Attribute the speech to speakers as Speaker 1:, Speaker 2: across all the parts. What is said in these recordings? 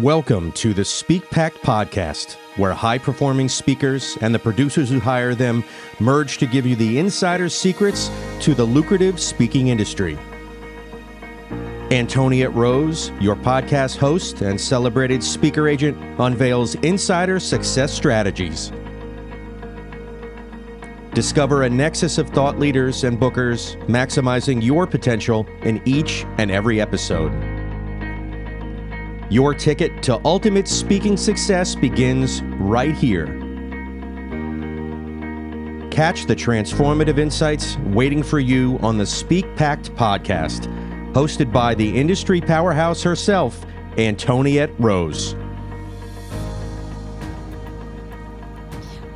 Speaker 1: Welcome to the SPEAKPact podcast, where high-performing speakers and the producers who hire them merge to give you the insider secrets to the lucrative speaking industry. Antoniette Roze, your podcast host and celebrated speaker agent, unveils insider success strategies. Discover a nexus of thought leaders and bookers, maximizing your potential in each and every episode. Your ticket to ultimate speaking success begins right here. Catch the transformative insights waiting for you on the SpeakPact podcast, hosted by the industry powerhouse herself, Antoniette Roze.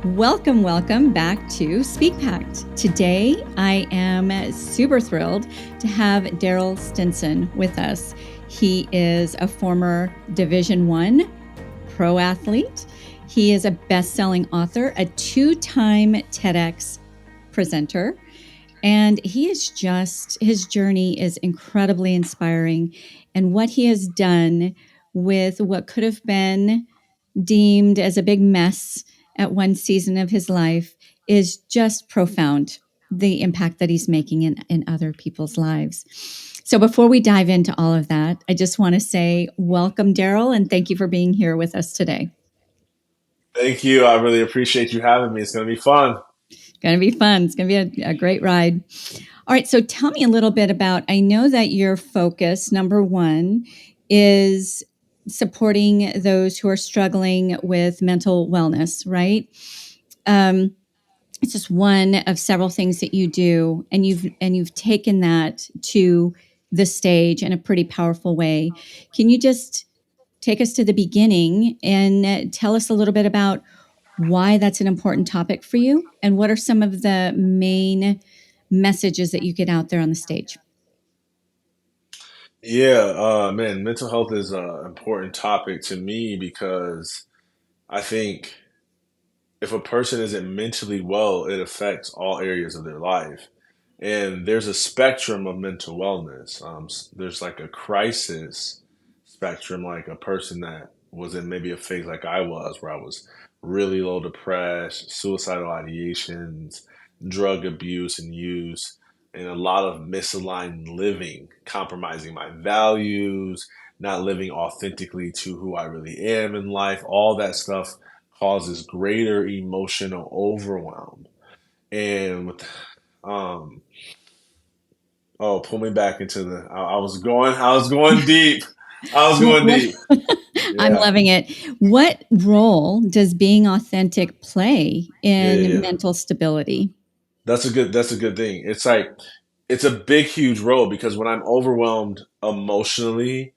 Speaker 2: Welcome back to SpeakPact. Today, I am super thrilled to have Darryll Stinson with us. He is a former Division I pro athlete. He is a best-selling author, a two-time TEDx presenter, and his journey is incredibly inspiring. And what he has done with what could have been deemed as a big mess at one season of his life is just profound, the impact that he's making in other people's lives. So before we dive into all of that, I just want to say welcome, Daryl, and thank you for being here with us today.
Speaker 3: Thank you. I really appreciate you having me. It's going to be fun.
Speaker 2: It's going to be fun. It's going to be a great ride. All right. So tell me a little bit about, I know that your focus, number one, is supporting those who are struggling with mental wellness, right? It's just one of several things that you do, and you've taken that to the stage in a pretty powerful way. Can you just take us to the beginning and tell us a little bit about why that's an important topic for you, and what are some of the main messages that you get out there on the stage?
Speaker 3: Yeah, man, mental health is an important topic to me because I think if a person isn't mentally well, it affects all areas of their life. And there's a spectrum of mental wellness. There's like a crisis spectrum, like a person that was in maybe a phase like I was, where I was really low depressed, suicidal ideations, drug abuse and use, and a lot of misaligned living, compromising my values, not living authentically to who I really am in life. All that stuff causes greater emotional overwhelm. And with um pull me back into I was going deep. I was going deep.
Speaker 2: I'm
Speaker 3: Yeah.
Speaker 2: loving it. What role does being authentic play in mental stability?
Speaker 3: That's a good thing. It's like it's a big, huge role because when I'm overwhelmed emotionally,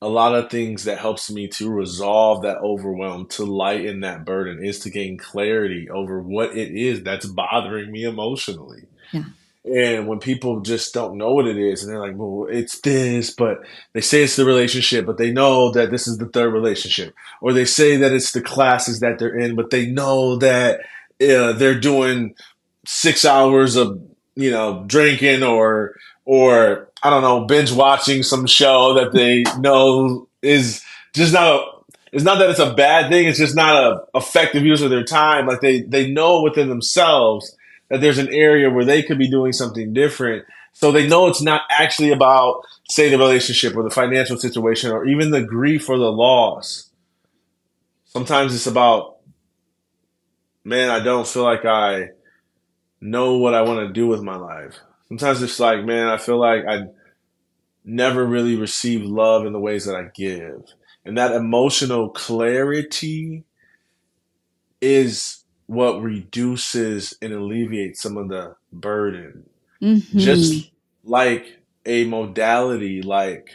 Speaker 3: a lot of things that helps me to resolve that overwhelm, to lighten that burden, is to gain clarity over what it is that's bothering me emotionally.
Speaker 2: Yeah.
Speaker 3: And when people just don't know what it is, and they're like, well, it's this, but they say it's the relationship, but they know that this is the third relationship. Or they say that it's the classes that they're in, but they know that they're doing 6 hours of, drinking or I don't know, binge watching some show that they know is just it's not that it's a bad thing. It's just not a effective use of their time. Like they know within themselves that there's an area where they could be doing something different. So they know it's not actually about, say, the relationship or the financial situation or even the grief or the loss. Sometimes it's about, man, I don't feel like I know what I want to do with my life. Sometimes it's like, man, I feel like I never really receive love in the ways that I give. And that emotional clarity is what reduces and alleviates some of the burden.
Speaker 2: Mm-hmm.
Speaker 3: Just like a modality like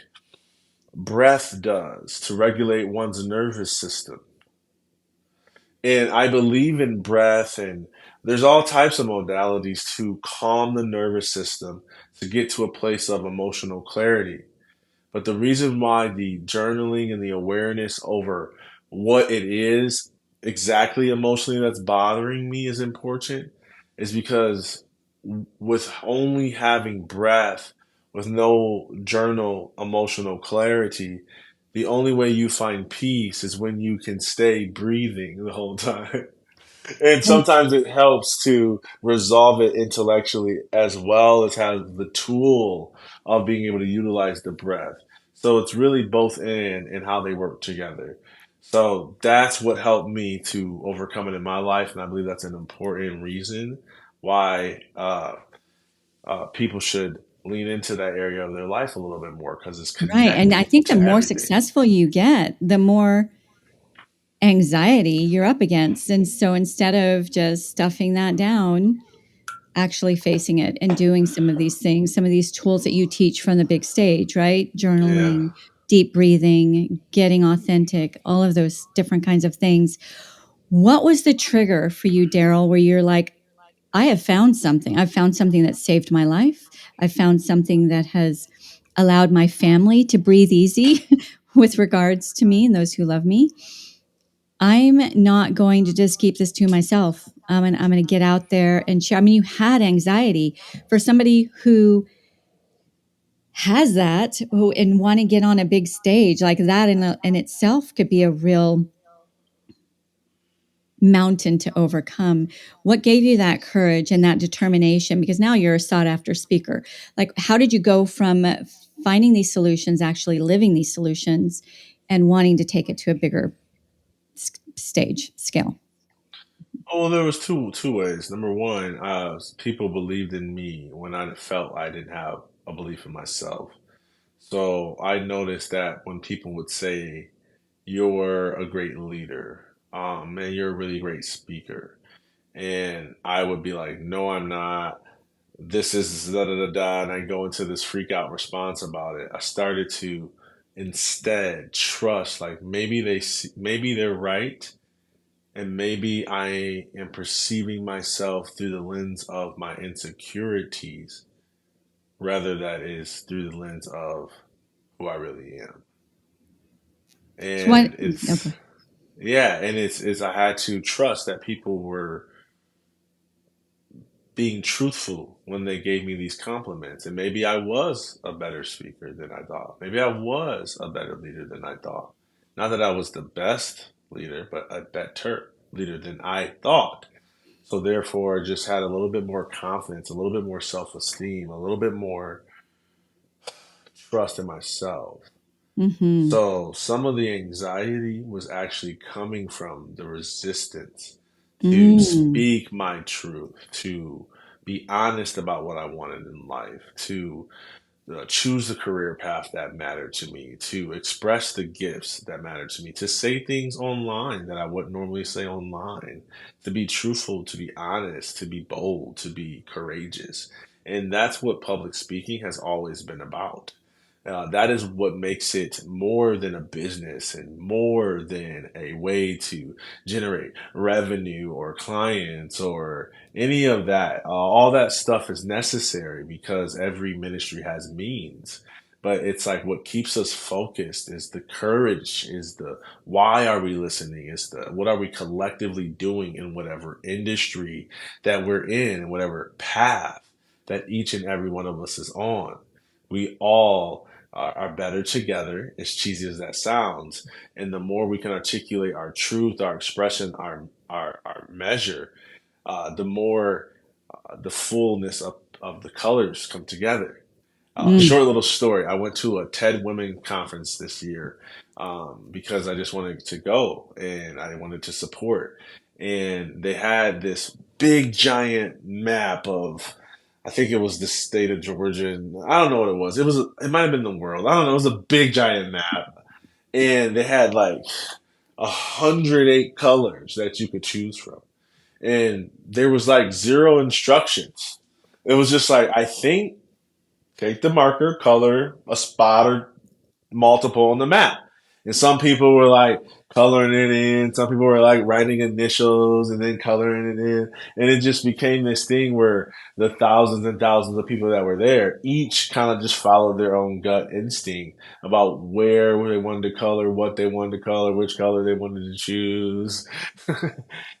Speaker 3: breath does to regulate one's nervous system. And I believe in breath, and there's all types of modalities to calm the nervous system to get to a place of emotional clarity. But the reason why the journaling and the awareness over what it is exactly emotionally that's bothering me is important is because with only having breath, with no journal emotional clarity, the only way you find peace is when you can stay breathing the whole time. And
Speaker 2: And
Speaker 3: sometimes it helps to resolve it intellectually as well as have the tool of being able to utilize the breath. So it's really both and how they work together. So that's what helped me to overcome it in my life. And I believe that's an important reason why people should lean into that area of their life a little bit more because it's
Speaker 2: right. And I
Speaker 3: connected
Speaker 2: think the
Speaker 3: to
Speaker 2: more
Speaker 3: everything.
Speaker 2: successful you get, the more anxiety you're up against. And so instead of just stuffing that down, actually facing it and doing some of these things, some of these tools that you teach from the big stage, right?
Speaker 3: Yeah.
Speaker 2: Journaling, deep breathing, getting authentic, all of those different kinds of things. What was the trigger for you, Daryl, where you're like, I have found something. I've found something that saved my life. I've found something that has allowed my family to breathe easy with regards to me and those who love me. I'm not going to just keep this to myself. I'm going to get out there and share. I mean, you had anxiety for somebody who has that who and want to get on a big stage like that in itself could be a real mountain to overcome. What gave you that courage and that determination? Because now you're a sought after speaker. Like, how did you go from finding these solutions, actually living these solutions, and wanting to take it to a bigger stage scale?
Speaker 3: Oh, well, there was two ways. Number one, people believed in me when I felt I didn't have a belief in myself. So I noticed that when people would say, "You're a great leader," man, you're a really great speaker, and I would be like, "No, I'm not. This is da da da da," and I go into this freak out response about it. I started to instead trust, like maybe they're right and maybe I am perceiving myself through the lens of my insecurities rather that is through the lens of who I really am.
Speaker 2: So what?
Speaker 3: And it's
Speaker 2: Okay.
Speaker 3: yeah, and it's I had to trust that people were being truthful when they gave me these compliments. And maybe I was a better speaker than I thought. Maybe I was a better leader than I thought. Not that I was the best leader, but a better leader than I thought. So therefore, I just had a little bit more confidence, a little bit more self-esteem, a little bit more trust in myself.
Speaker 2: Mm-hmm.
Speaker 3: So some of the anxiety was actually coming from the resistance to
Speaker 2: Mm.
Speaker 3: speak my truth, to be honest about what I wanted in life, to choose the career path that mattered to me, to express the gifts that mattered to me, to say things online that I wouldn't normally say online, to be truthful, to be honest, to be bold, to be courageous. And that's what public speaking has always been about. That is what makes it more than a business and more than a way to generate revenue or clients or any of that. All that stuff is necessary because every ministry has means. But it's like what keeps us focused is the courage, is the why are we listening, is the what are we collectively doing in whatever industry that we're in, whatever path that each and every one of us is on. We all are better together, as cheesy as that sounds. And the more we can articulate our truth, our expression, our measure, the more the fullness of the colors come together.
Speaker 2: Mm.
Speaker 3: Short little story. I went to a TED Women conference this year because I just wanted to go and I wanted to support. And they had this big giant map of, I think it was the state of Georgia. And I don't know what it was. It might have been the world. I don't know. It was a big giant map. And they had like 108 colors that you could choose from. And there was like zero instructions. It was just like, I think take the marker, color a spot or multiple on the map. And some people were like coloring it in. Some people were like writing initials and then coloring it in. And it just became this thing where the thousands and thousands of people that were there each kind of just followed their own gut instinct about where they wanted to color, what they wanted to color, which color they wanted to choose. And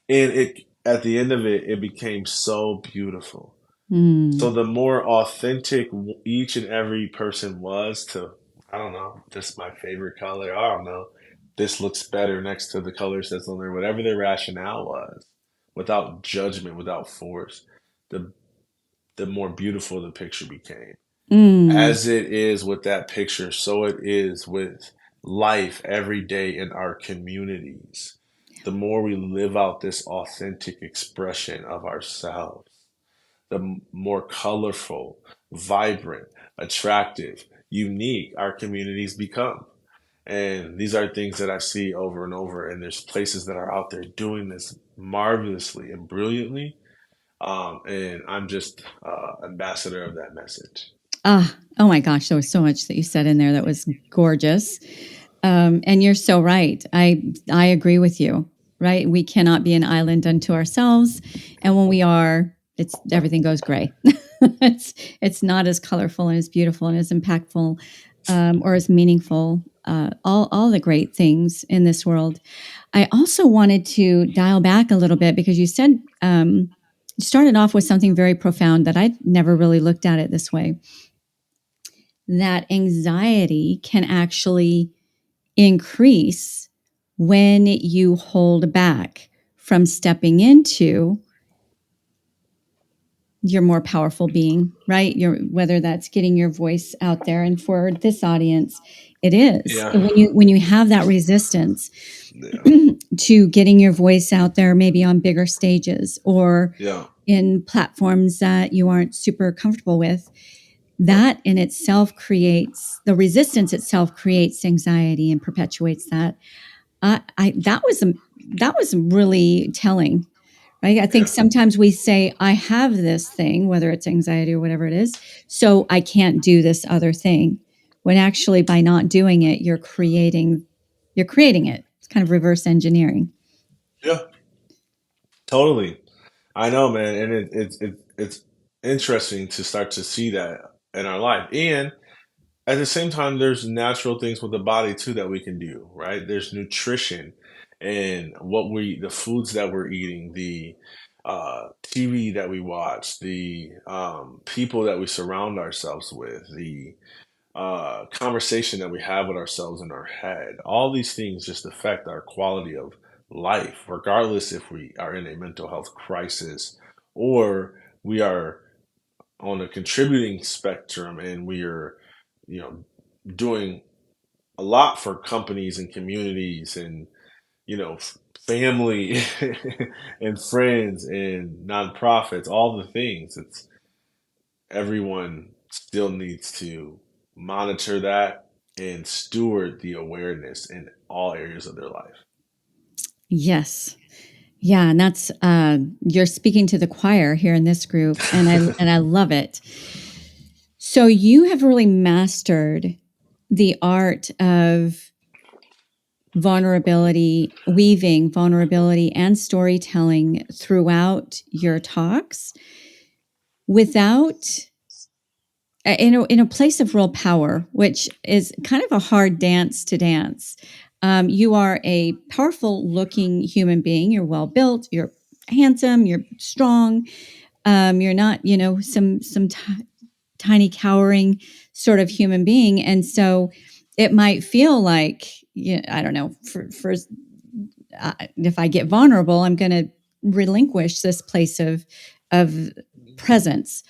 Speaker 3: it at the end of it, it became so beautiful. So
Speaker 2: Mm.
Speaker 3: the more authentic each and every person was to I don't know, just my favorite color. I don't know. This looks better next to the colors that's on there. Whatever their rationale was, without judgment, without force, the the more beautiful the picture became.
Speaker 2: Mm.
Speaker 3: As it is with that picture, so it is with life every day in our communities. The more we live out this authentic expression of ourselves, the more colorful, vibrant, attractive, unique our communities become. And these are things that I see over and over. And there's places that are out there doing this marvelously and brilliantly. And I'm just ambassador of that message.
Speaker 2: Oh my gosh, there was so much that you said in there that was gorgeous. And you're so right. I agree with you. Right? We cannot be an island unto ourselves, and when we are, it's everything goes gray. It's not as colorful and as beautiful and as impactful, or as meaningful. All the great things in this world. I also wanted to dial back a little bit because you said, you started off with something very profound that I'd never really looked at it this way. That anxiety can actually increase when you hold back from stepping into your more powerful being, right? Whether that's getting your voice out there, and for this audience, it is
Speaker 3: Yeah.
Speaker 2: when you have that resistance
Speaker 3: Yeah.
Speaker 2: to getting your voice out there, maybe on bigger stages or
Speaker 3: Yeah.
Speaker 2: in platforms that you aren't super comfortable with. That in itself creates the resistance itself creates anxiety and perpetuates that. That was really telling, right? I think
Speaker 3: Yeah.
Speaker 2: sometimes we say, I have this thing, whether it's anxiety or whatever it is, so I can't do this other thing. When actually by not doing it, you're creating it. It's kind of reverse engineering.
Speaker 3: Yeah. Totally. I know, man. And it's interesting to start to see that in our life. And at the same time, there's natural things with the body too that we can do, right? There's nutrition and the foods that we're eating, the TV that we watch, the people that we surround ourselves with, the conversation that we have with ourselves in our head. All these things just affect our quality of life, regardless if we are in a mental health crisis or we are on a contributing spectrum and we are, you know, doing a lot for companies and communities and, family and friends and nonprofits, all the things. It's everyone still needs to monitor that and steward the awareness in all areas of their life.
Speaker 2: Yes. Yeah, and that's you're speaking to the choir here in this group, and I love it. So you have really mastered the art of vulnerability, weaving vulnerability and storytelling throughout your talks without in a place of real power, which is kind of a hard dance to dance. You are a powerful looking human being. You're well built. You're handsome. You're strong. You're not, some tiny cowering sort of human being. And so it might feel like, I don't know, for if I get vulnerable, I'm going to relinquish this place of presence,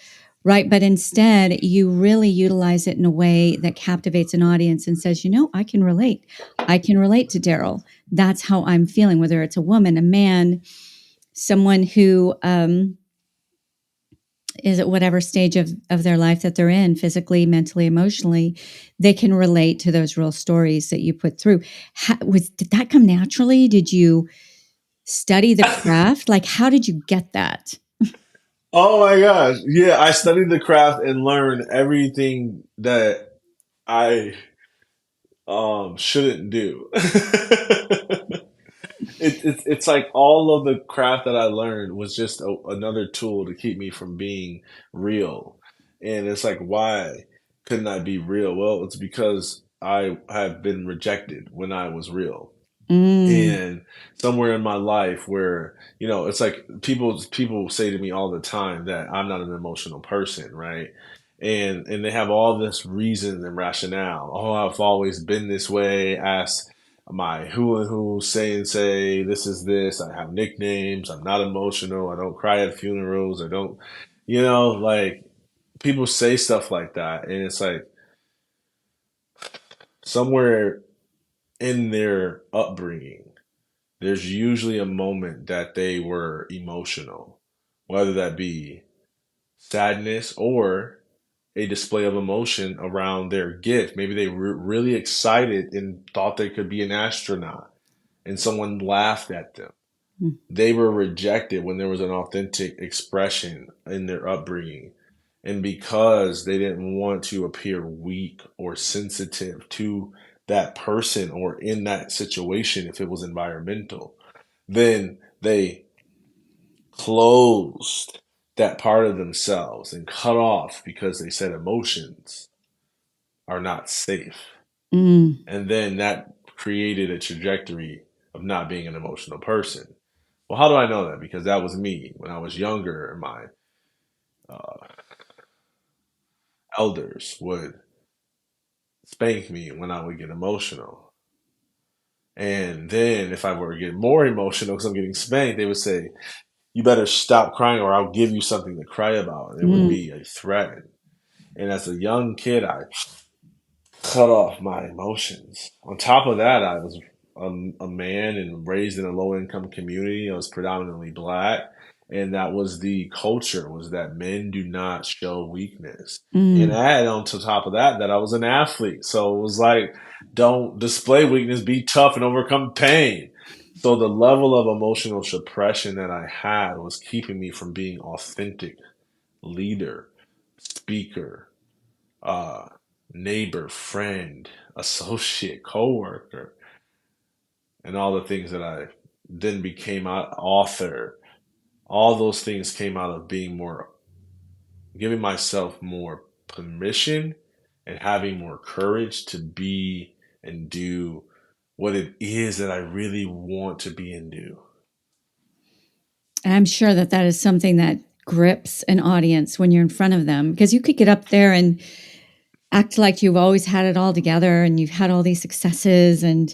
Speaker 2: right? But instead, you really utilize it in a way that captivates an audience and says, I can relate. I can relate to Daryl. That's how I'm feeling, whether it's a woman, a man, someone who is at whatever stage of their life that they're in, physically, mentally, emotionally, they can relate to those real stories that you put through. Did that come naturally? Did you study the craft? Like, how did you get that?
Speaker 3: Oh my gosh. Yeah, I studied the craft and learned everything that I shouldn't do. It's like all of the craft that I learned was just another tool to keep me from being real. And it's like, why couldn't I be real? Well, it's because I have been rejected when I was real.
Speaker 2: Mm,
Speaker 3: And somewhere in my life where, it's like people say to me all the time that I'm not an emotional person, right? and they have all this reason and rationale. Oh, I've always been this way. Ask my who and who, say and say, this is this. I have nicknames. I'm not emotional. I don't cry at funerals. I don't, like people say stuff like that. And it's like somewhere in their upbringing, there's usually a moment that they were emotional, whether that be sadness or a display of emotion around their gift. Maybe they were really excited and thought they could be an astronaut, and someone laughed at them.
Speaker 2: Mm.
Speaker 3: They were rejected when there was an authentic expression in their upbringing. And because they didn't want to appear weak or sensitive to that person or in that situation, if it was environmental, then they closed that part of themselves and cut off because they said emotions are not safe.
Speaker 2: Mm.
Speaker 3: And then that created a trajectory of not being an emotional person. Well, how do I know that? Because that was me when I was younger, and my uh, elders would spank me when I would get emotional. And then if I were to get more emotional because I'm getting spanked, they would say, you better stop crying or I'll give you something to cry about. And it would
Speaker 2: Mm.
Speaker 3: be a threat. And as a young kid, I cut off my emotions. On top of that, I was a man and raised in a low income community. I was predominantly black. And that was the culture, was that men do not show weakness. And
Speaker 2: Mm.
Speaker 3: add on to top of that, that I was an athlete. So it was like, don't display weakness, be tough and overcome pain. So the level of emotional suppression that I had was keeping me from being authentic leader, speaker, uh, neighbor, friend, associate, coworker, and all the things that I then became out author. All those things came out of being more, giving myself more permission and having more courage to be and do what it is that I really want to be and do.
Speaker 2: And I'm sure that that is something that grips an audience when you're in front of them, because you could get up there and act like you've always had it all together and you've had all these successes, and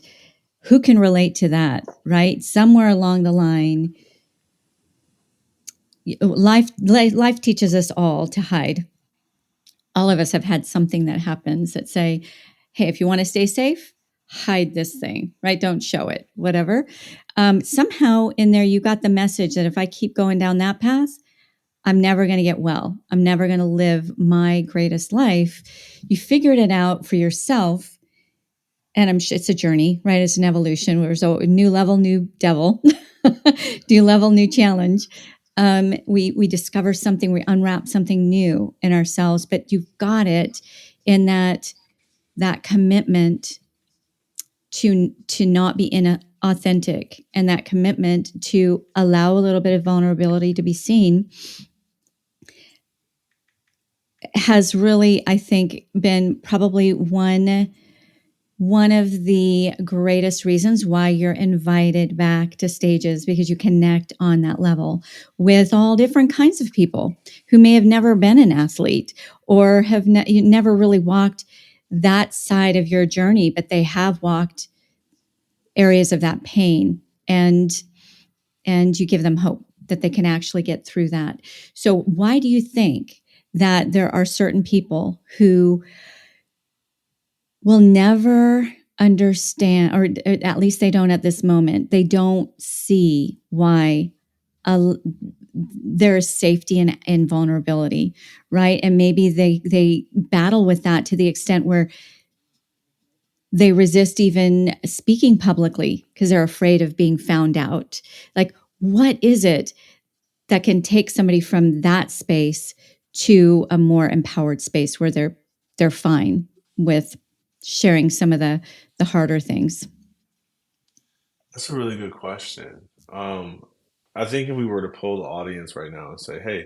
Speaker 2: who can relate to that, right? Somewhere along the line, life teaches us all to hide. All of us have had something that happens that say, hey, if you want to stay safe, hide this thing, right? Don't show it, whatever. Somehow in there, you got the message that if I keep going down that path, I'm never going to get well. I'm never going to live my greatest life. You figured it out for yourself. And it's a journey, right? It's an evolution. There's a new level, new devil, new level, new challenge. We discover something, we unwrap something new in ourselves, but you've got it in that commitment to not be inauthentic, and that commitment to allow a little bit of vulnerability to be seen has really, I think, been probably one of the greatest reasons why you're invited back to stages, because you connect on that level with all different kinds of people who may have never been an athlete or have never really walked that side of your journey, but they have walked areas of that pain, and you give them hope that they can actually get through that. So why do you think that there are certain people who will never understand, or at least they don't at this moment, they don't see why there is safety in vulnerability, right? And maybe they battle with that to the extent where they resist even speaking publicly because they're afraid of being found out. Like, what is it that can take somebody from that space to a more empowered space where they're fine with sharing some of the harder things?
Speaker 3: That's a really good question. I think if we were to poll the audience right now and say, hey,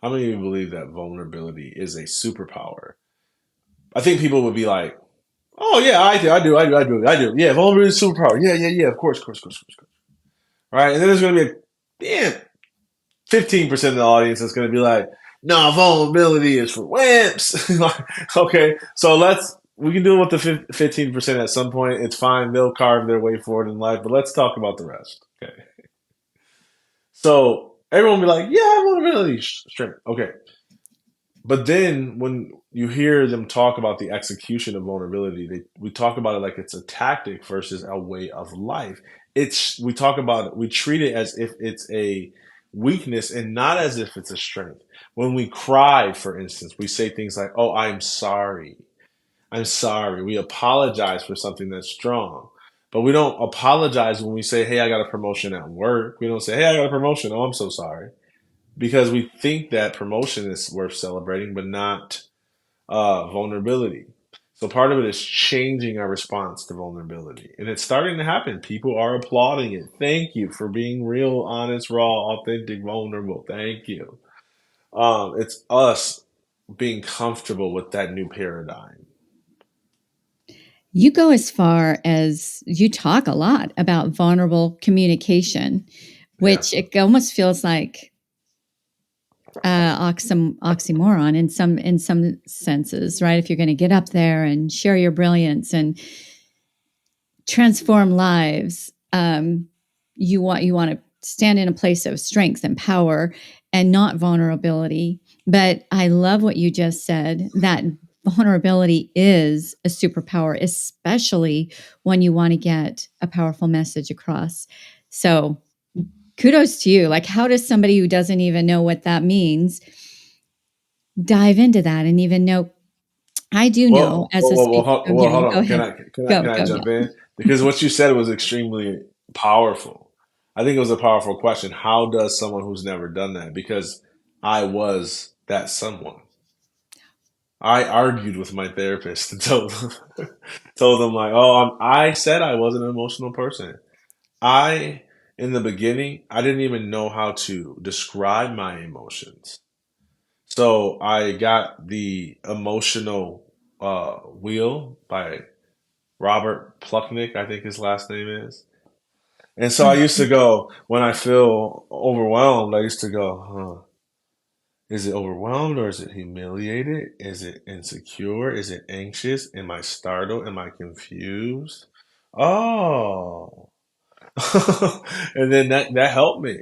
Speaker 3: how many of you believe that vulnerability is a superpower? I think people would be like, oh, yeah, I do. Yeah, vulnerability is a superpower. Yeah, of course. Right? And then there's going to be 15% of the audience that's going to be like, no, vulnerability is for wimps. Okay, so we can deal with the 15% at some point. It's fine. They'll carve their way forward in life, but let's talk about the rest. Okay. So everyone will be like, yeah, vulnerability, strength. Okay. But then when you hear them talk about the execution of vulnerability, we talk about it like it's a tactic versus a way of life. We treat it as if it's a weakness and not as if it's a strength. When we cry, for instance, we say things like, "Oh, I'm sorry. I'm sorry." We apologize for something that's strong. But we don't apologize when we say, "Hey, I got a promotion at work." We don't say, "Hey, I got a promotion. Oh, I'm so sorry." Because we think that promotion is worth celebrating, but not vulnerability. So part of it is changing our response to vulnerability. And it's starting to happen. People are applauding it. Thank you for being real, honest, raw, authentic, vulnerable. Thank you. It's us being comfortable with that new paradigm.
Speaker 2: You go as far as you talk a lot about vulnerable communication, which
Speaker 3: Yeah.
Speaker 2: it almost feels like oxymoron in some senses, right? If you're going to get up there and share your brilliance and transform lives, you want to stand in a place of strength and power and not vulnerability. But I love what you just said, that vulnerability is a superpower, especially when you want to get a powerful message across. So kudos to you. Like, how does somebody who doesn't even know what that means dive into that and even know? I do know as a speaker.
Speaker 3: Hold
Speaker 2: Go
Speaker 3: on.
Speaker 2: ahead.
Speaker 3: Can I
Speaker 2: Go.
Speaker 3: jump in? Because what you said was extremely powerful. I think it was a powerful question. How does someone who's never done that? Because I was that someone. I argued with my therapist and told them like, oh, I said I wasn't an emotional person. In the beginning, I didn't even know how to describe my emotions. So I got the emotional wheel by Robert Plucknick, I think his last name is. And so I used to go, when I feel overwhelmed, I used to go, huh, is it overwhelmed or is it humiliated? Is it insecure? Is it anxious? Am I startled? Am I confused? Oh. And then that helped me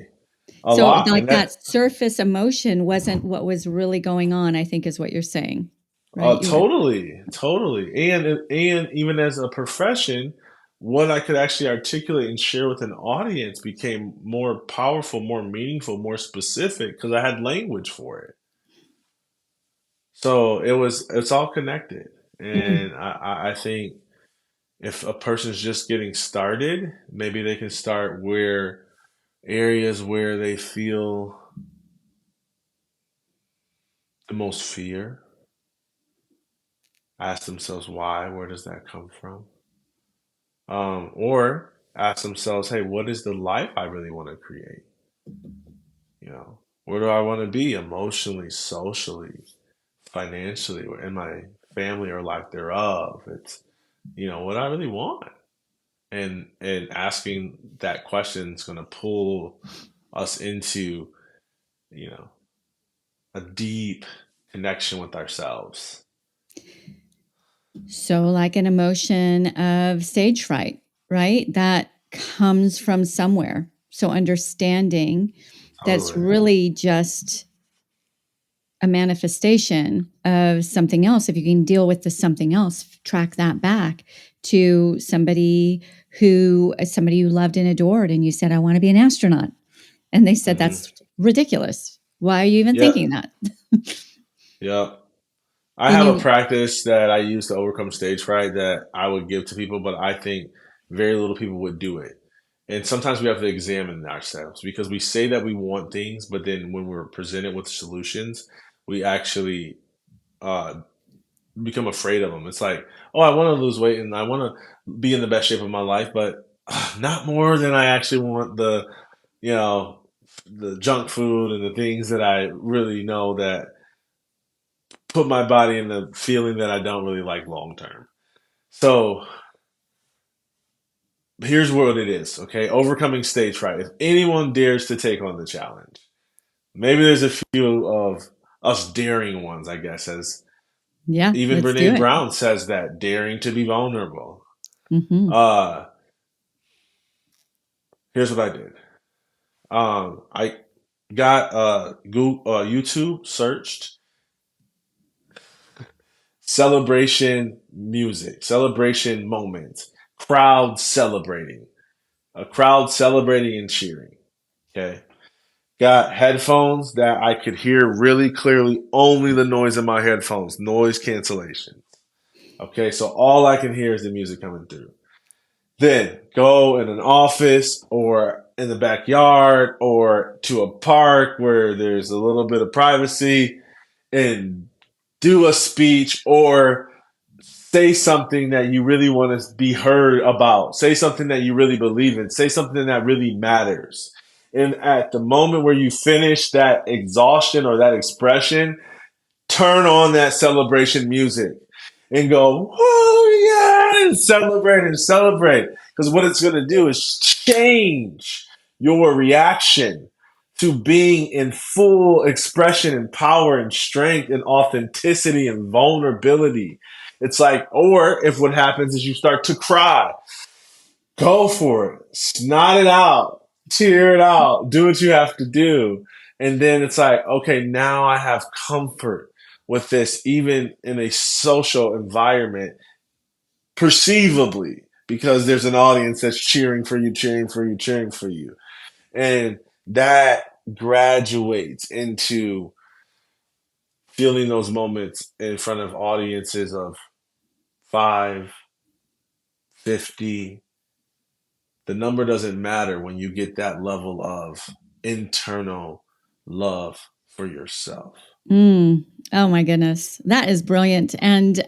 Speaker 3: a
Speaker 2: So,
Speaker 3: lot.
Speaker 2: like,
Speaker 3: And
Speaker 2: that
Speaker 3: that
Speaker 2: surface emotion wasn't what was really going on, I think is what you're saying, right? You were
Speaker 3: totally. And even as a profession, what I could actually articulate and share with an audience became more powerful, more meaningful, more specific because I had language for it. So it's all connected.
Speaker 2: mm.
Speaker 3: And I think if a person's just getting started, maybe they can start where areas where they feel the most fear, ask themselves why, where does that come from? Or ask themselves, hey, what is the life I really want to create? Where do I want to be emotionally, socially, financially, or in my family or life thereof? It's, what I really want. And asking that question is going to pull us into, you know, a deep connection with ourselves.
Speaker 2: So, like an emotion of stage fright, right? That comes from somewhere. So, understanding that's
Speaker 3: Totally.
Speaker 2: really just a manifestation of something else. If you can deal with the something else, track that back to somebody you loved and adored, and you said, "I want to be an astronaut," and they said,
Speaker 3: Hmm.
Speaker 2: "That's ridiculous. Why are you even
Speaker 3: Yeah.
Speaker 2: thinking that?"
Speaker 3: Yeah. I
Speaker 2: And
Speaker 3: have a
Speaker 2: you,
Speaker 3: practice that I use to overcome stage fright that I would give to people, but I think very little people would do it. And sometimes we have to examine ourselves because we say that we want things, but then when we're presented with solutions, we actually uh, become afraid of them. It's like, oh, I want to lose weight and I want to be in the best shape of my life, but not more than I actually want you know, the junk food and the things that I really know that put my body in the feeling that I don't really like long term. So here's what it is, okay? Overcoming stage fright. If anyone dares to take on the challenge, maybe there's a few of us daring ones, I guess, as
Speaker 2: Yeah,
Speaker 3: even
Speaker 2: let's do
Speaker 3: Brene
Speaker 2: it.
Speaker 3: Brown says that, daring to be vulnerable.
Speaker 2: Hmm.
Speaker 3: Uh, Here's what I did. I got Google, YouTube searched celebration music, celebration moments, crowd celebrating, a crowd celebrating and cheering. Okay. Got headphones that I could hear really clearly, only the noise in my headphones, noise cancellation. Okay. So all I can hear is the music coming through. Then go in an office or in the backyard or to a park where there's a little bit of privacy and do a speech or say something that you really want to be heard about. Say something that you really believe in. Say something that really matters. And at the moment where you finish that exhaustion or that expression, turn on that celebration music and go, oh yeah, and celebrate and celebrate. Because what it's going to do is change your reaction to being in full expression and power and strength and authenticity and vulnerability. It's like, or if what happens is you start to cry, go for it, snot it out, tear it out, do what you have to do. And then it's like, okay, now I have comfort with this, even in a social environment, perceivably, because there's an audience that's cheering for you, cheering for you, cheering for you. And that graduates into feeling those moments in front of audiences of 5, 50. The number doesn't matter when you get that level of internal love for yourself.
Speaker 2: Mm. Oh my goodness. That is brilliant. And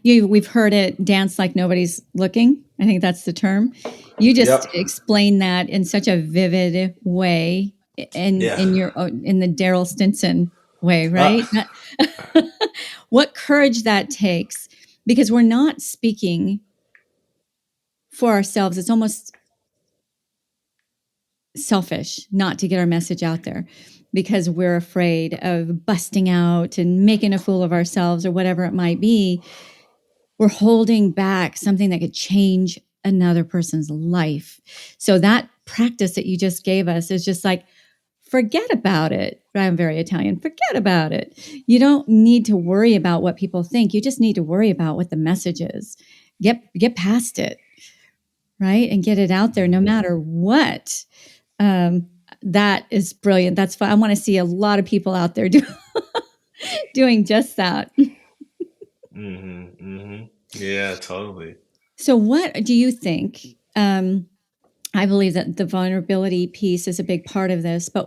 Speaker 2: we've heard it, dance like nobody's looking. I think that's the term. You just
Speaker 3: Yep.
Speaker 2: explained that in such a vivid way
Speaker 3: Yeah.
Speaker 2: in the Darryll Stinson way,
Speaker 3: Uh,
Speaker 2: right? What courage that takes, because we're not speaking for ourselves. It's almost selfish not to get our message out there because we're afraid of busting out and making a fool of ourselves or whatever it might be. We're holding back something that could change another person's life. So that practice that you just gave us is just like, forget about it. I'm very Italian. Forget about it. You don't need to worry about what people think. You just need to worry about what the message is. Get past it, right? And get it out there no matter what. Um, that is brilliant. That's fun. I want to see a lot of people out there doing just that.
Speaker 3: Yeah, totally.
Speaker 2: So, what do you think? I believe that the vulnerability piece is a big part of this, but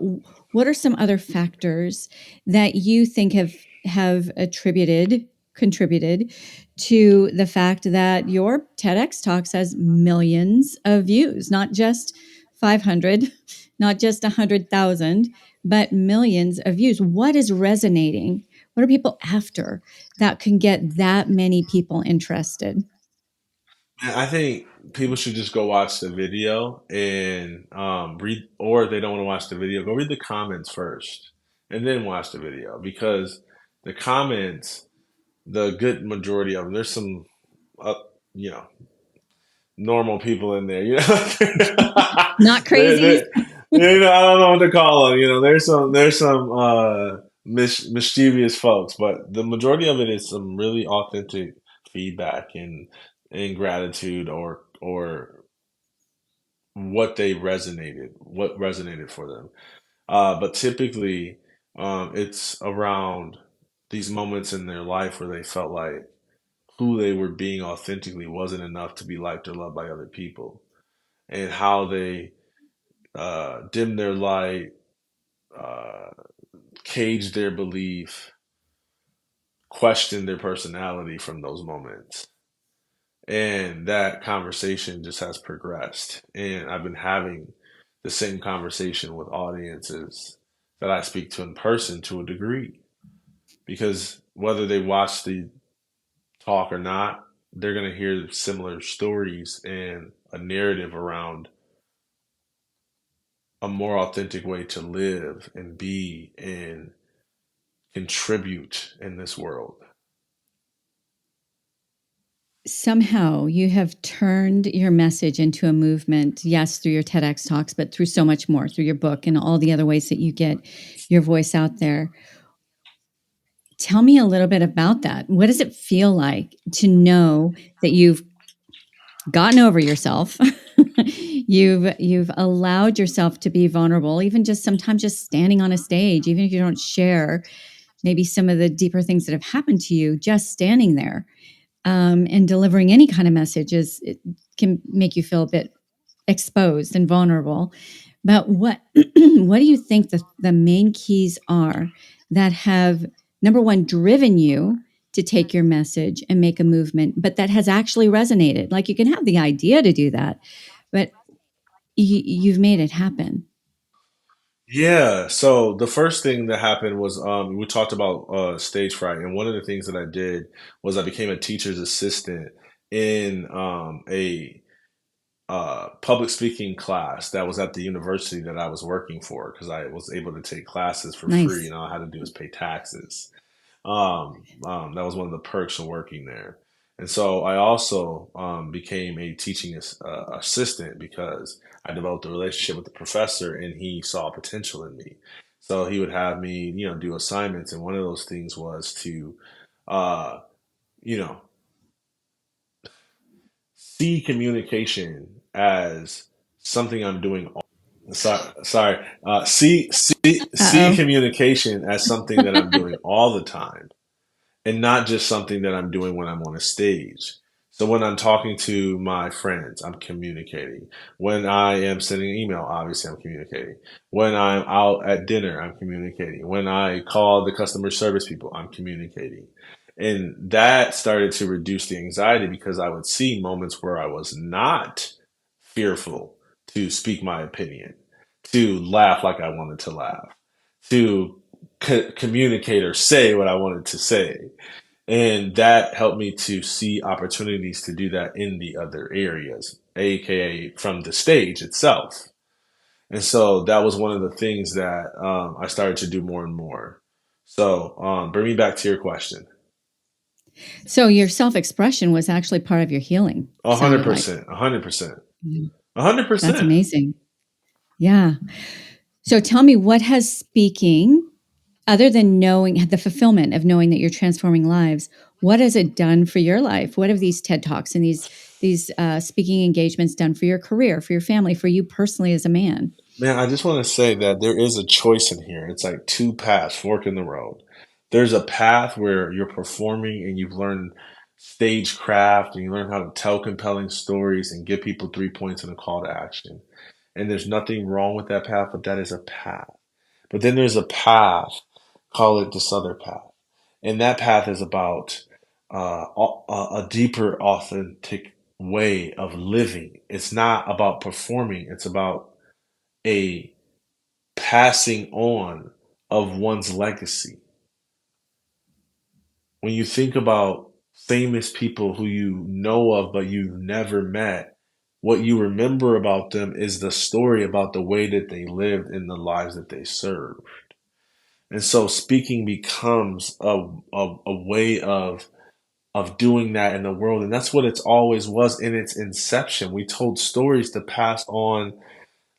Speaker 2: what are some other factors that you think have contributed to the fact that your TEDx talks has millions of views, not just 500, not just 100,000, but millions of views? What is resonating? What are people after that can get that many people interested?
Speaker 3: I think people should just go watch the video and read, or if they don't want to watch the video, go read the comments first and then watch the video because the comments, the good majority of them, there's some, uh, you know, normal people in there.
Speaker 2: Not
Speaker 3: they're,
Speaker 2: crazies.
Speaker 3: they're, I don't know what to call them. There's some mischievous folks, but the majority of it is some really authentic feedback and gratitude or what resonated for them. But typically, it's around these moments in their life where they felt like who they were being authentically wasn't enough to be liked or loved by other people, and how they dimmed their light, uh, caged their belief, questioned their personality from those moments. And that conversation just has progressed. And I've been having the same conversation with audiences that I speak to in person to a degree. Because whether they watch the talk or not, they're going to hear similar stories and a narrative around a more authentic way to live and be and contribute in this world.
Speaker 2: Somehow you have turned your message into a movement, yes, through your TEDx talks, but through so much more, through your book and all the other ways that you get your voice out there. Tell me a little bit about that. What does it feel like to know that you've gotten over yourself? You've allowed yourself to be vulnerable, even just sometimes just standing on a stage, even if you don't share maybe some of the deeper things that have happened to you, just standing there and delivering any kind of messages, it can make you feel a bit exposed and vulnerable. But what what do you think the main keys are that have, number one, driven you to take your message and make a movement, but that has actually resonated? Like, you can have the idea to do that, but you've made it happen.
Speaker 3: Yeah, so the first thing that happened was we talked about stage fright, and one of the things that I did was I became a teacher's assistant in a public speaking class that was at the university that I was working for, because I was able to take classes for free,
Speaker 2: Nice.
Speaker 3: and all I had to do was pay taxes. That was one of the perks of working there. And so I also became a teaching assistant because I developed a relationship with the professor and he saw potential in me. So he would have me, do assignments. And one of those things was to, uh, you know, see communication as something I'm doing. Sorry. See
Speaker 2: Uh-oh.
Speaker 3: communication as something that I'm doing all the time, and not just something that I'm doing when I'm on a stage. So when I'm talking to my friends, I'm communicating. When I am sending an email, obviously I'm communicating. When I'm out at dinner, I'm communicating. When I call the customer service people, I'm communicating. And that started to reduce the anxiety because I would see moments where I was not fearful to speak my opinion, to laugh like I wanted to laugh, to communicate or say what I wanted to say. And that helped me to see opportunities to do that in the other areas, aka from the stage itself. And so that was one of the things that I started to do more and more. So bring me back to your question.
Speaker 2: So your self-expression was actually part of your healing,
Speaker 3: A hundred
Speaker 2: sounded like.
Speaker 3: percent, 100%,
Speaker 2: Mhm.
Speaker 3: a hundred
Speaker 2: That's
Speaker 3: percent.
Speaker 2: amazing. Yeah. So tell me, what has speaking, other than knowing the fulfillment of knowing that you're transforming lives, what has it done for your life? What have these TED Talks and these speaking engagements done for your career, for your family, for you personally as a man?
Speaker 3: Man, I just want to say that there is a choice in here. It's like two paths, fork in the road. There's a path where you're performing and you've learned stagecraft and you learn how to tell compelling stories and give people 3 points and a call to action. And there's nothing wrong with that path, but that is a path. But then there's a path, call it this other path. And that path is about a deeper, authentic way of living. It's not about performing, it's about a passing on of one's legacy. When you think about famous people who you know of but you've never met, what you remember about them is the story about the way that they lived and the lives that they served. And so speaking becomes a way of doing that in the world. And that's what it's always was in its inception. We told stories to pass on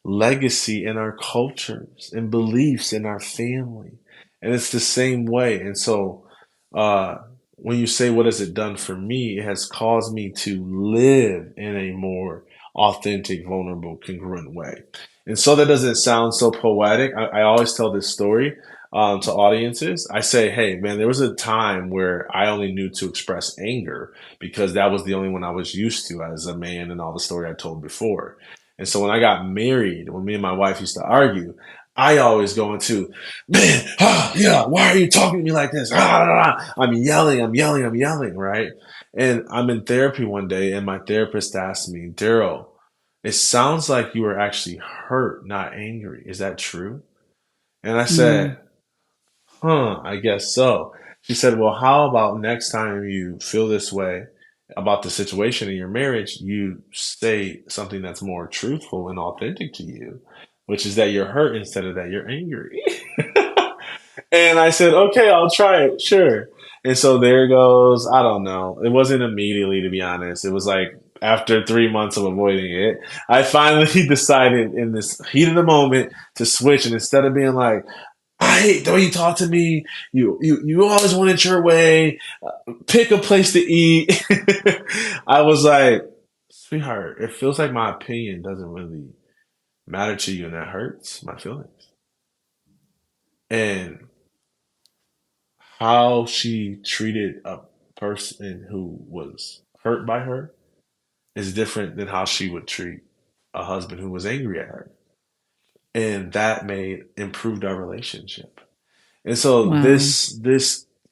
Speaker 3: legacy in our cultures and beliefs in our family. And it's the same way. And so, uh, when you say, what has it done for me? It has caused me to live in a more authentic, vulnerable, congruent way. And so that doesn't sound so poetic. I always tell this story to audiences. I say, hey, man, there was a time where I only knew to express anger because that was the only one I was used to as a man and all the story I told before. And so when I got married, when me and my wife used to argue, I always go into, man, yeah, why are you talking to me like this? I'm yelling, right? And I'm in therapy one day, and my therapist asked me, Daryl, it sounds like you were actually hurt, not angry. Is that true? And I
Speaker 2: Mm.
Speaker 3: said, I guess so. She said, well, how about next time you feel this way about the situation in your marriage, you say something that's more truthful and authentic to you, which is that you're hurt instead of that you're angry. And I said, okay, I'll try it. Sure. And so there goes, I don't know. It wasn't immediately, to be honest. It was like after 3 months of avoiding it, I finally decided in this heat of the moment to switch. And instead of being like, I hate the way you talk to me. You always want it your way. Pick a place to eat. I was like, sweetheart, it feels like my opinion doesn't really matter to you, and that hurts my feelings. And how she treated a person who was hurt by her is different than how she would treat a husband who was angry at her. And that made improved our relationship. And so
Speaker 2: Wow.
Speaker 3: this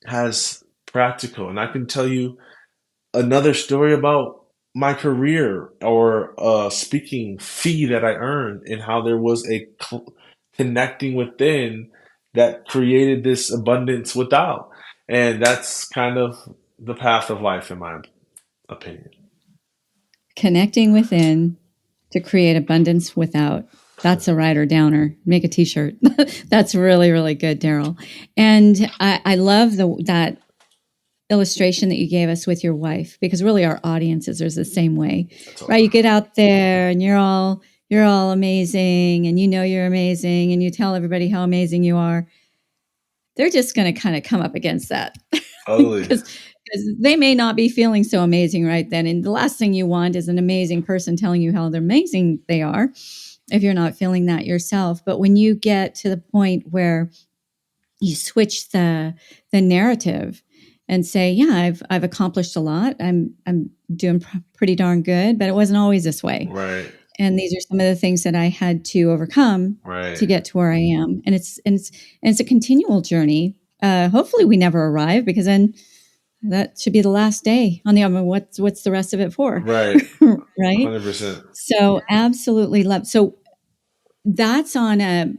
Speaker 3: has practical, and I can tell you another story about my career or a speaking fee that I earned, and how there was a connecting within that created this abundance without. And that's kind of the path of life, in my opinion.
Speaker 2: Connecting within to create abundance without. That's a writer downer. Make a t-shirt. That's really, really good, Daryl. And I love that illustration that you gave us with your wife, because really our audiences are the same way, right? You get out there and you're all amazing, and you know you're amazing, and you tell everybody how amazing you are. They're just going to kind of come up against that
Speaker 3: Totally.
Speaker 2: because they may not be feeling so amazing right then. And the last thing you want is an amazing person telling you how amazing they are if you're not feeling that yourself. But when you get to the point where you switch the narrative and say, yeah, I've accomplished a lot. I'm doing pretty darn good, but it wasn't always this way.
Speaker 3: Right.
Speaker 2: And these are some of the things that I had to overcome
Speaker 3: Right.
Speaker 2: to get to where I am. And it's a continual journey. Hopefully we never arrive, because then that should be the last day on the album. What's the rest of it for?
Speaker 3: Right.
Speaker 2: Right.
Speaker 3: 100%.
Speaker 2: So absolutely love. So that's on a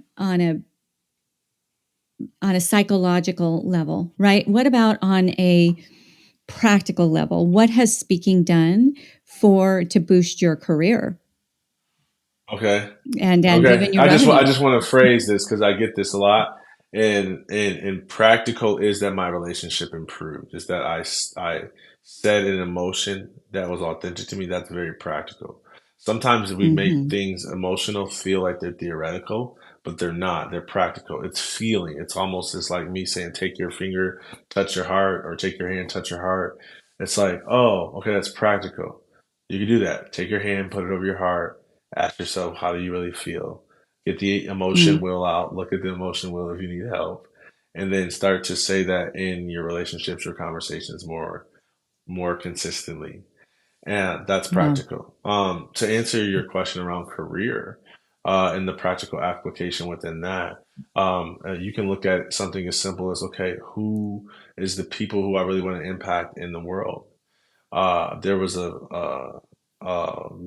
Speaker 2: psychological level, right? What about on a practical level? What has speaking done to boost your career?
Speaker 3: Okay.
Speaker 2: And
Speaker 3: Okay.
Speaker 2: even your
Speaker 3: I
Speaker 2: revenue?
Speaker 3: just want to phrase this because I get this a lot. And practical is that my relationship improved. Is that I said an emotion that was authentic to me. That's very practical. Sometimes we make
Speaker 2: Mm-hmm.
Speaker 3: things emotional feel like they're theoretical, but they're not. They're practical. It's feeling. It's almost just like me saying, take your finger, touch your heart, or take your hand, touch your heart. It's like, oh, okay, that's practical. You can do that. Take your hand, put it over your heart. Ask yourself, how do you really feel? Get the emotion
Speaker 2: Mm.
Speaker 3: wheel out. Look at the emotion wheel if you need help, and then start to say that in your relationships or conversations more consistently. And that's
Speaker 2: Wow.
Speaker 3: practical. To answer your question around career, and the practical application within that, you can look at something as simple as, okay, who is the people who I really want to impact in the world? There was a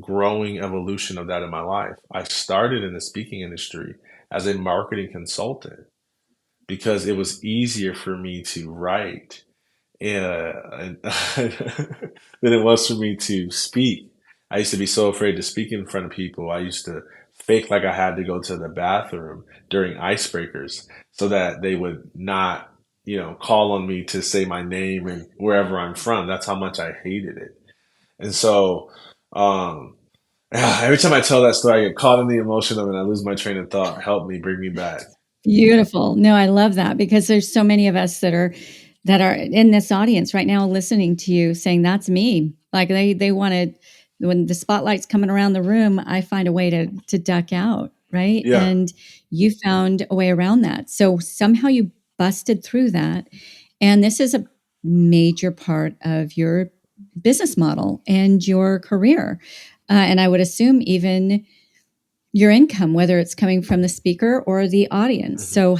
Speaker 3: growing evolution of that in my life. I started in the speaking industry as a marketing consultant because it was easier for me to write and than it was for me to speak. I used to be so afraid to speak in front of people. I used to fake like I had to go to the bathroom during icebreakers so that they would not, call on me to say my name and wherever I'm from. That's how much I hated it. And so, um, every time I tell that story, I get caught in the emotion of it and I lose my train of thought. Help me, bring me back.
Speaker 2: Beautiful. No, I love that, because there's so many of us that are in this audience right now listening to you saying, that's me. Like they wanted, when the spotlight's coming around the room, I find a way to duck out, right?
Speaker 3: Yeah.
Speaker 2: And you found a way around that. So somehow you busted through that. And this is a major part of your business model and your career. And I would assume even your income, whether it's coming from the speaker or the audience.
Speaker 3: Mhm.
Speaker 2: So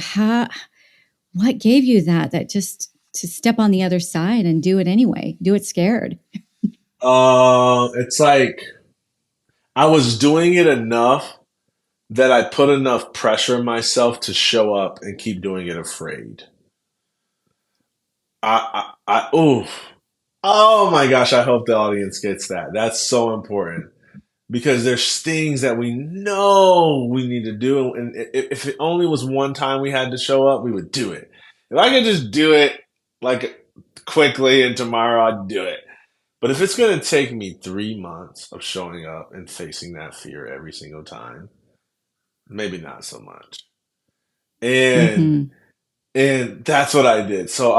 Speaker 2: what gave you that just to step on the other side and do it anyway, do it scared?
Speaker 3: It's like I was doing it enough that I put enough pressure on myself to show up and keep doing it afraid. Oof. Oh my gosh, I hope the audience gets that. That's so important because there's things that we know we need to do. And if it only was one time we had to show up, we would do it. If I could just do it like quickly and tomorrow, I'd do it. But if it's going to take me 3 months of showing up and facing that fear every single time, maybe not so much. And
Speaker 2: Mm-hmm.
Speaker 3: and that's what I did. So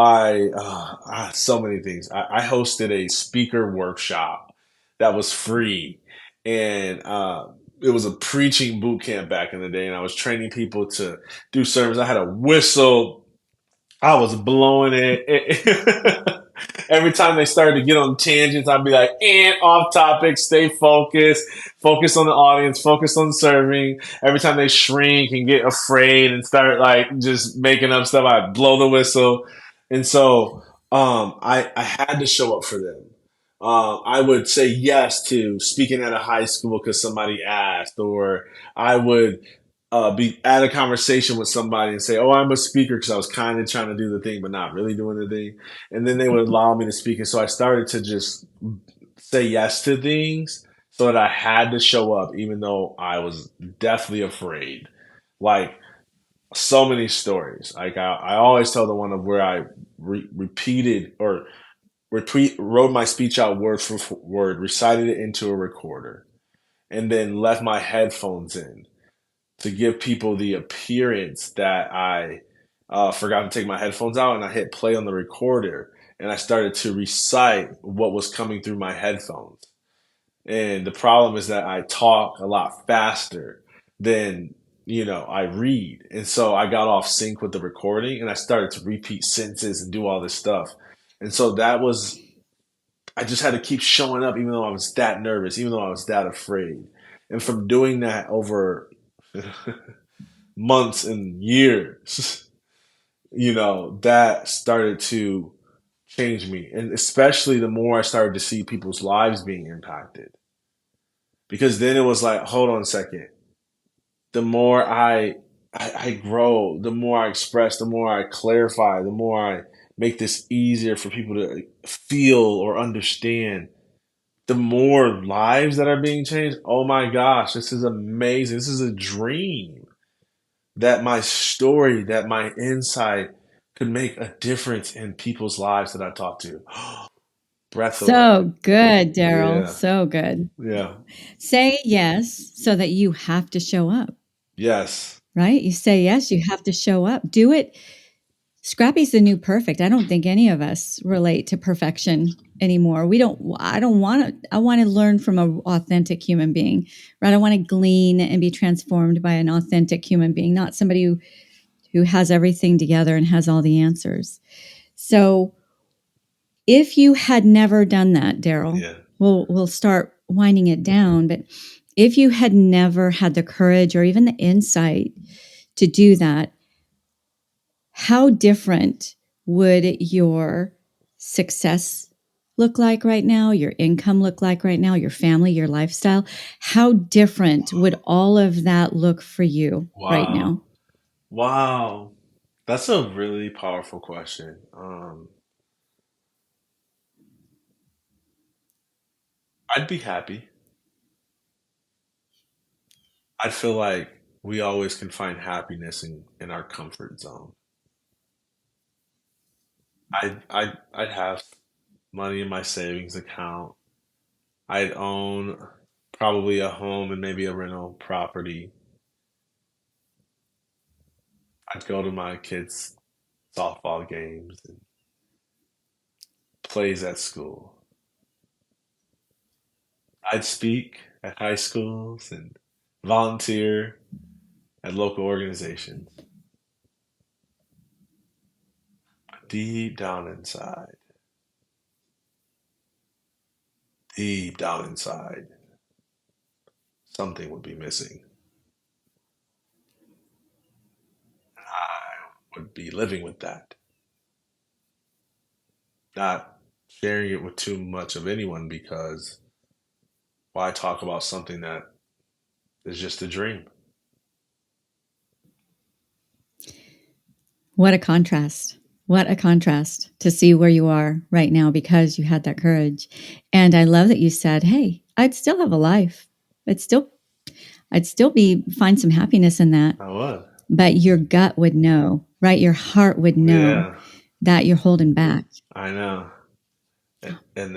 Speaker 3: so many things. I hosted a speaker workshop that was free, and it was a preaching boot camp back in the day. And I was training people to do sermons. I had a whistle. I was blowing it. Every time they started to get on tangents, I'd be like, and off topic, stay focused, focus on the audience, focus on serving. Every time they shrink and get afraid and start like just making up stuff, I'd blow the whistle. And so I had to show up for them. I would say yes to speaking at a high school because somebody asked, or I would be at a conversation with somebody and say, "Oh, I'm a speaker," because I was kind of trying to do the thing, but not really doing the thing. And then they would allow me to speak, and so I started to just say yes to things, so that I had to show up, even though I was deathly afraid. Like so many stories. Like I always tell the one of where I repeated or wrote my speech out word for word, recited it into a recorder, and then left my headphones in to give people the appearance that I forgot to take my headphones out, and I hit play on the recorder and I started to recite what was coming through my headphones. And the problem is that I talk a lot faster than I read. And so I got off sync with the recording and I started to repeat sentences and do all this stuff. And so I just had to keep showing up even though I was that nervous, even though I was that afraid. And from doing that over months and years, that started to change me. And especially the more I started to see people's lives being impacted. Because then it was like, hold on a second. The more I grow, the more I express, the more I clarify, the more I make this easier for people to feel or understand, the more lives that are being changed. Oh my gosh, this is amazing. This is a dream that my story, that my insight could make a difference in people's lives that I talk to. Breath away.
Speaker 2: So good, Daryl.
Speaker 3: Yeah.
Speaker 2: So good.
Speaker 3: Yeah.
Speaker 2: Say yes so that you have to show up,
Speaker 3: Yes.
Speaker 2: right? You say yes, you have to show up. Do it. Scrappy's the new perfect. I don't think any of us relate to perfection anymore. I don't want to, I want to learn from an authentic human being, right? I want to glean and be transformed by an authentic human being, not somebody who has everything together and has all the answers. So if you had never done that, Daryl,
Speaker 3: Yeah.
Speaker 2: we'll start winding it down. But if you had never had the courage or even the insight to do that, how different would your success look like right now? Your income look like right now? Your family, your lifestyle? How different would all of that look for you right now?
Speaker 3: Wow. That's a really powerful question. I'd be happy. I'd feel like we always can find happiness in our comfort zone. I'd have money in my savings account. I'd own probably a home and maybe a rental property. I'd go to my kids' softball games and plays at school. I'd speak at high schools and volunteer at local organizations. Deep down inside, deep down inside, something would be missing. I would be living with that, not sharing it with too much of anyone because why talk about something that is just a dream?
Speaker 2: What a contrast. What a contrast to see where you are right now because you had that courage. And I love that you said, hey, I'd still have a life. I'd still find some happiness in that.
Speaker 3: I would.
Speaker 2: but your gut would know, right? Your heart would know
Speaker 3: Yeah,
Speaker 2: that you're holding back.
Speaker 3: I know. And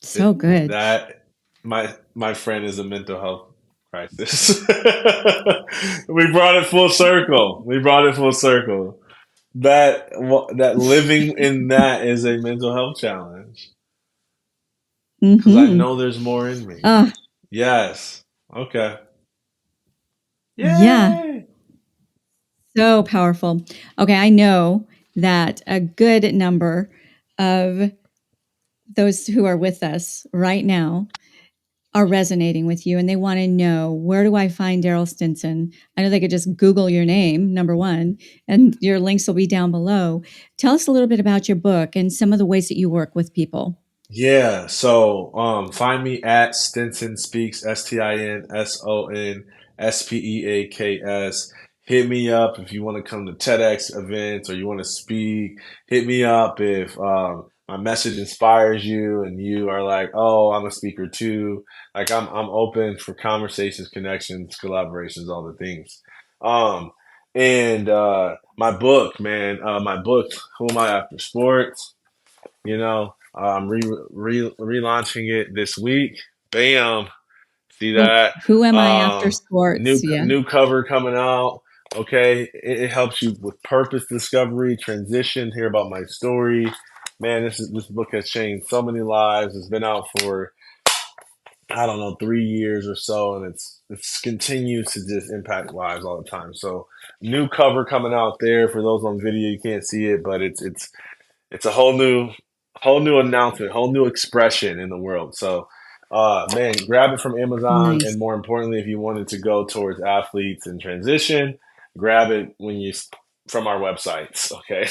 Speaker 2: So good.
Speaker 3: that my friend is a mental health crisis. We brought it full circle. We brought it full circle. That living in that is a mental health challenge because I
Speaker 2: Mm-hmm.
Speaker 3: know there's more in me.
Speaker 2: Oh,
Speaker 3: Yes. Okay.
Speaker 2: yeah.
Speaker 3: Yay.
Speaker 2: So powerful. Okay, I know that a good number of those who are with us right now are resonating with you and they want to know, where do I find Darryll Stinson? I know they could just Google your name, number one, and your links will be down below. Tell us a little bit about your book and some of the ways that you work with people.
Speaker 3: Yeah, so find me at Stinson Speaks, STINSONSPEAKS. Hit me up if you want to come to TEDx events or you want to speak. Hit me up if my message inspires you and you are like, oh, I'm a speaker too. Like I'm open for conversations, connections, collaborations, all the things. Um, and my book, man, my book, Who Am I After Sports? I'm relaunching it this week. Bam. See that?
Speaker 2: Who am I after sports? Yeah.
Speaker 3: New cover coming out. Okay. It helps you with purpose discovery, transition, hear about my story. Man, this book has changed so many lives. It's been out for I don't know, 3 years or so, and it's continues to just impact lives all the time. So new cover coming out there for those on video. You can't see it, but it's a whole new announcement, whole new expression in the world. So, man, grab it from Amazon,
Speaker 2: Nice.
Speaker 3: and more importantly, if you wanted to go towards athletes and transition, grab it from our websites. Okay.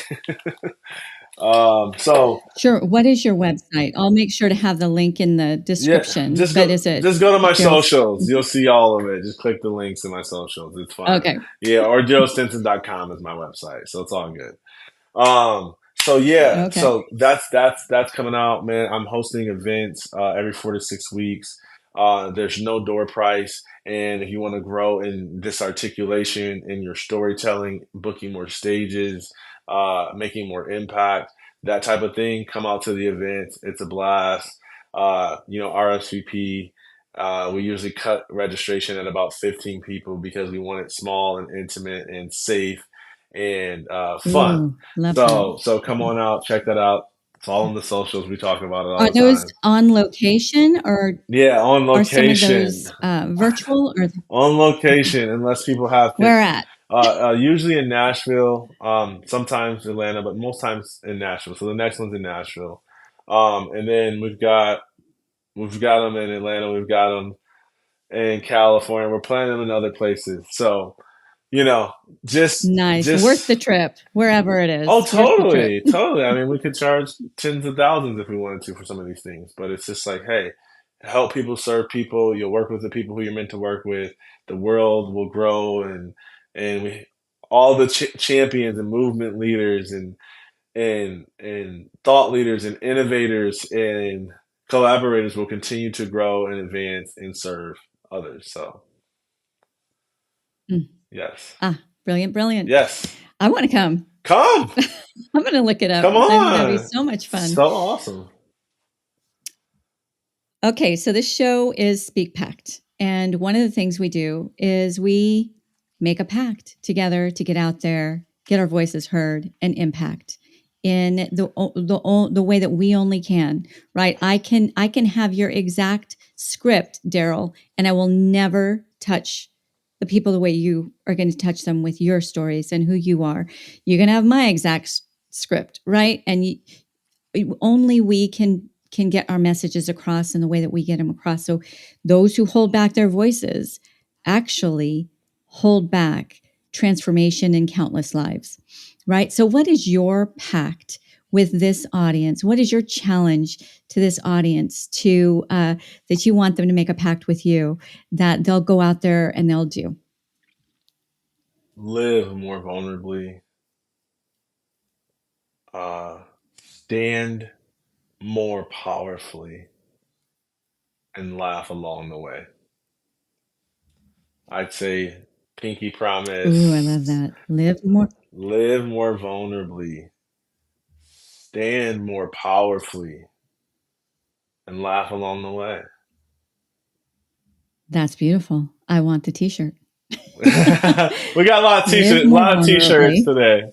Speaker 3: So
Speaker 2: Sure. What is your website? I'll make sure to have the link in the
Speaker 3: yeah,
Speaker 2: description. But is it
Speaker 3: just go to my
Speaker 2: Daryl?
Speaker 3: socials. You'll see all of it. Just click the links in my socials. It's fine.
Speaker 2: Okay.
Speaker 3: Yeah, or darrylstinson.com is my website, so it's all good. So yeah,
Speaker 2: Okay.
Speaker 3: so that's coming out, man. I'm hosting events every 4 to 6 weeks. There's no door price, and if you want to grow in this articulation in your storytelling, booking more stages, making more impact, that type of thing, come out to the event. It's a blast. RSVP. We usually cut registration at about 15 people because we want it small and intimate and safe and fun.
Speaker 2: Ooh, love that.
Speaker 3: So come on out, check that out. It's all in the socials. We talk about it all
Speaker 2: Are
Speaker 3: the
Speaker 2: those
Speaker 3: time.
Speaker 2: on location, or
Speaker 3: Yeah, on
Speaker 2: are some of
Speaker 3: location.
Speaker 2: those virtual, or
Speaker 3: On location, unless people have
Speaker 2: where at?
Speaker 3: usually in Nashville, sometimes Atlanta, but most times in Nashville. So the next one's in Nashville. And then we've got them in Atlanta, we've got them in California. We're planning them in other places. So, you know, just
Speaker 2: Nice. Worth
Speaker 3: just
Speaker 2: the trip, wherever it
Speaker 3: Oh,
Speaker 2: is. Worth the trip.
Speaker 3: totally, totally. I mean, we could charge tens of thousands if we wanted to for some of these things, but it's just like, hey, help people, serve people. You'll work with the people who you're meant to work with. The world will grow, and we all the champions and movement leaders and thought leaders and innovators and collaborators will continue to grow and advance and serve others. So,
Speaker 2: Mm.
Speaker 3: yes,
Speaker 2: Brilliant, brilliant.
Speaker 3: yes,
Speaker 2: I want to come.
Speaker 3: come,
Speaker 2: I'm going to look it up.
Speaker 3: come
Speaker 2: That'd be
Speaker 3: on,
Speaker 2: so much fun.
Speaker 3: so awesome.
Speaker 2: Okay, so this show is SpeakPact. And one of the things we do is we make a pact together to get out there, get our voices heard, and impact in the way that we only can, right? I can have your exact script, Daryl, and I will never touch the people the way you are going to touch them with your stories and who you are. You're going to have my exact script, right? And only we can get our messages across in the way that we get them across. So those who hold back their voices actually hold back transformation in countless lives, right? So what is your pact with this audience? What is your challenge to this audience to that you want them to make a pact with you that they'll go out there and they'll do?
Speaker 3: Live more vulnerably, stand more powerfully, and laugh along the way. I'd say Pinky promise.
Speaker 2: Ooh, I love that. Live more.
Speaker 3: Live more vulnerably. Stand more powerfully. And laugh along the way.
Speaker 2: That's beautiful. I want the t-shirt.
Speaker 3: We got a lot of
Speaker 2: Live
Speaker 3: t-shirts, a
Speaker 2: more
Speaker 3: lot of t-shirts
Speaker 2: vulnerably.
Speaker 3: today.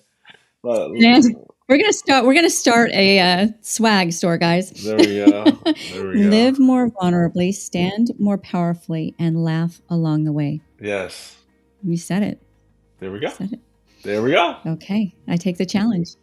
Speaker 2: And we're gonna start a swag store, guys.
Speaker 3: There we go. There we go.
Speaker 2: Live more vulnerably, stand more powerfully, and laugh along the way.
Speaker 3: Yes.
Speaker 2: You said it.
Speaker 3: There we go.
Speaker 2: Said it.
Speaker 3: There we go.
Speaker 2: Okay, I take the challenge.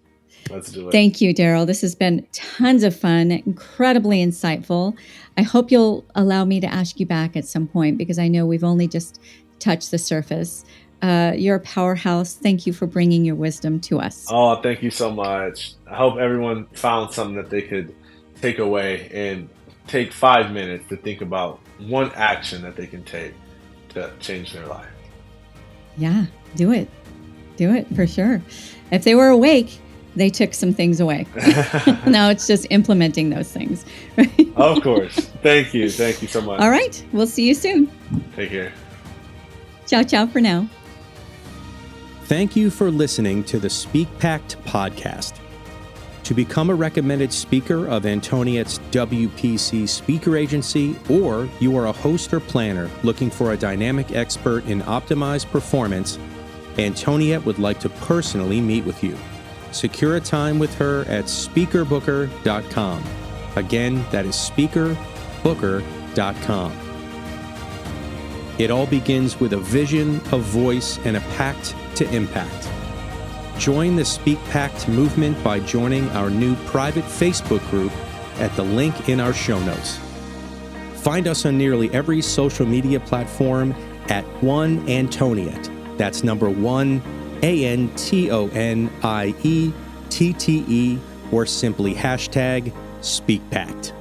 Speaker 3: Let's do it.
Speaker 2: Thank you, Daryl. This has been tons of fun, incredibly insightful. I hope you'll allow me to ask you back at some point because I know we've only just touched the surface. You're a powerhouse. Thank you for bringing your wisdom to us.
Speaker 3: Oh, thank you so much. I hope everyone found something that they could take away and take 5 minutes to think about one action that they can take to change their life.
Speaker 2: Yeah, do it. Do it for sure. If they were awake, they took some things away. Now it's just implementing those things. Right?
Speaker 3: Of course. Thank you. Thank you so much.
Speaker 2: All right. We'll see you soon.
Speaker 3: Take care.
Speaker 2: Ciao, ciao for now.
Speaker 1: Thank you for listening to the SpeakPact podcast. To become a recommended speaker of Antoniette's WPC speaker agency, or you are a host or planner looking for a dynamic expert in optimized performance, Antoniette would like to personally meet with you. Secure a time with her at speakerbooker.com. Again, that is speakerbooker.com. It all begins with a vision, a voice, and a pact to impact. Join the SpeakPact movement by joining our new private Facebook group at the link in our show notes. Find us on nearly every social media platform at One Antoniette. That's number 1, ANTONIETTE, or simply hashtag SpeakPact.